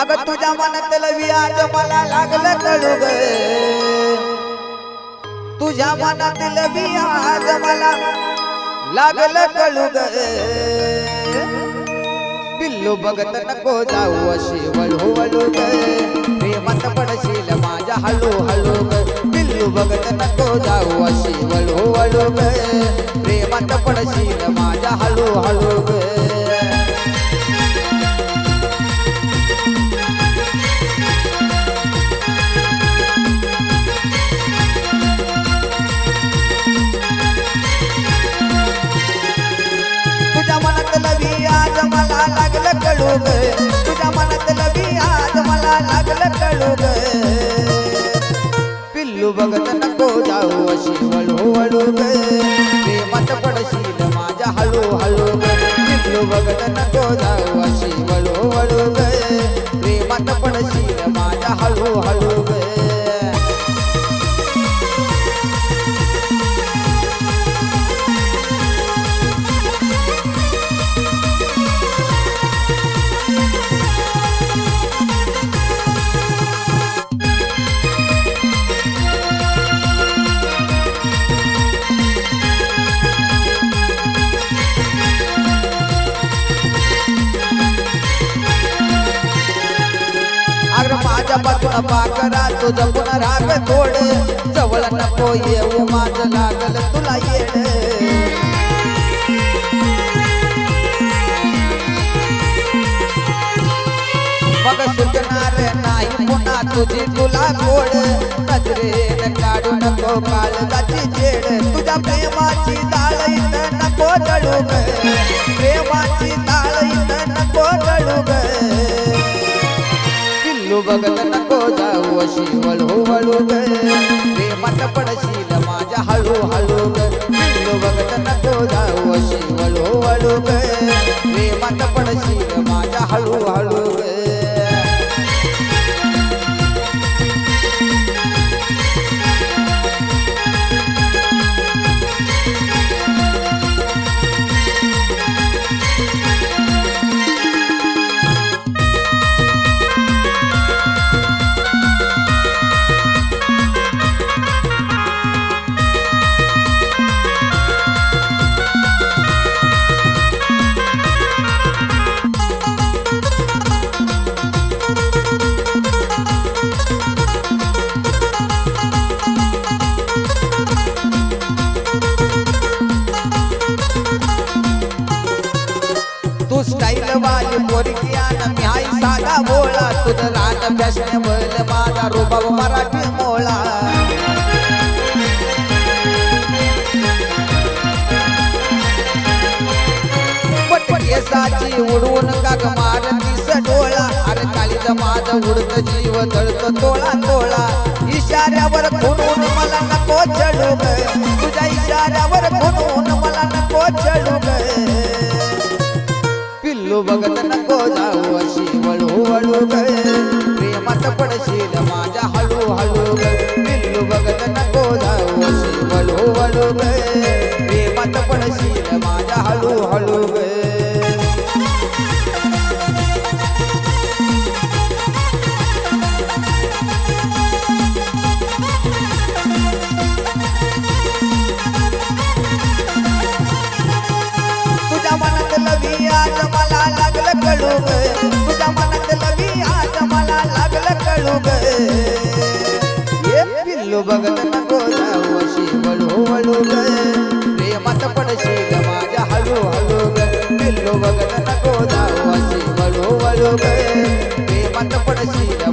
अगं तुझ्या मनातलं व्याज मला लागलं कळू ग, तुझ्या मनातलं व्याज मला लागलं कळू ग. पिल्लू बघत नको जाऊ अशी वळू वळू ग, प्रेमात पडशील माझ्या हळू हळू ग. पिल्लू बघत नको जाऊ अशी वळू वळू ग, प्रेमात पडशील माझ्या हळू हळू ग. तुझ्या मनातलं व्याज मला लागलं कळू ग, तुझ्या मनातलं व्याज मला लागलं कळू ग. पिल्लू बघत नको जाऊ अशी वळू वळू ग, प्रेमात पडशील माझ्या हळू हळू ग. पिल्लू बघत नको जाऊ अशी वळू वळू ग, प्रेमात पडशील माझ्या हळू हळू ग. माझ्या बाजूला पाकरा तुझं पुन्हा राग थोड, जवळ नको येऊ माझं लागल तुला येड. मग सुटणार नाही पुन्हा तुझी तुला गोड, नजरेन काढू नको काळजाची जेड. तुझ्या प्रेमाची डाळ इथं नको जळू ग, प्रेमाची डाळ इथं नको जळू ग. पिल्लू बघत नको जाऊ अशी वळू वळू ग, प्रेमात पडशील माझ्या हळू हळू ग. पिल्लू बघत नको जाऊ अशी वळू वळू ग, प्रेमात पडशील माझ्या हळू हळू ग. तू स्टाईल वाली पोरगी आन मी हाय साधा भोळा, तुझं रान फॅशनेबल माझा रुबाब मराठी मोळा. केसाची उडवून काग मारतीस डोळा, अरे काळीच माझं उडत जीव जळत तोळा तोळा. इशाऱ्यावर खुणून मला नको चढू ग, तुझ्या इशाऱ्यावर खुणून मला नको चढू ग. पिल्लू बघत नको जाऊ अशी वळू वळू ग, प्रेमात पडशील माझ्या हळू हळू ग. पिल्लू बघत नको जाऊ अशी वळू वळू ग, प्रेमात पडशील माझ्या हळू हळू ग. तुझ्या मनातलं व्याज मला लागलं कळू ग, तुझ्या मनातलं व्याज मला लागलं कळू ग. पिल्लू बघत नको जाऊ अशी वळू वळू ग, प्रेमात पडशील माझ्या हळू हळू ग. पिल्लू बघत नको जाऊ अशी वळू वळू ग, प्रेमात पडशील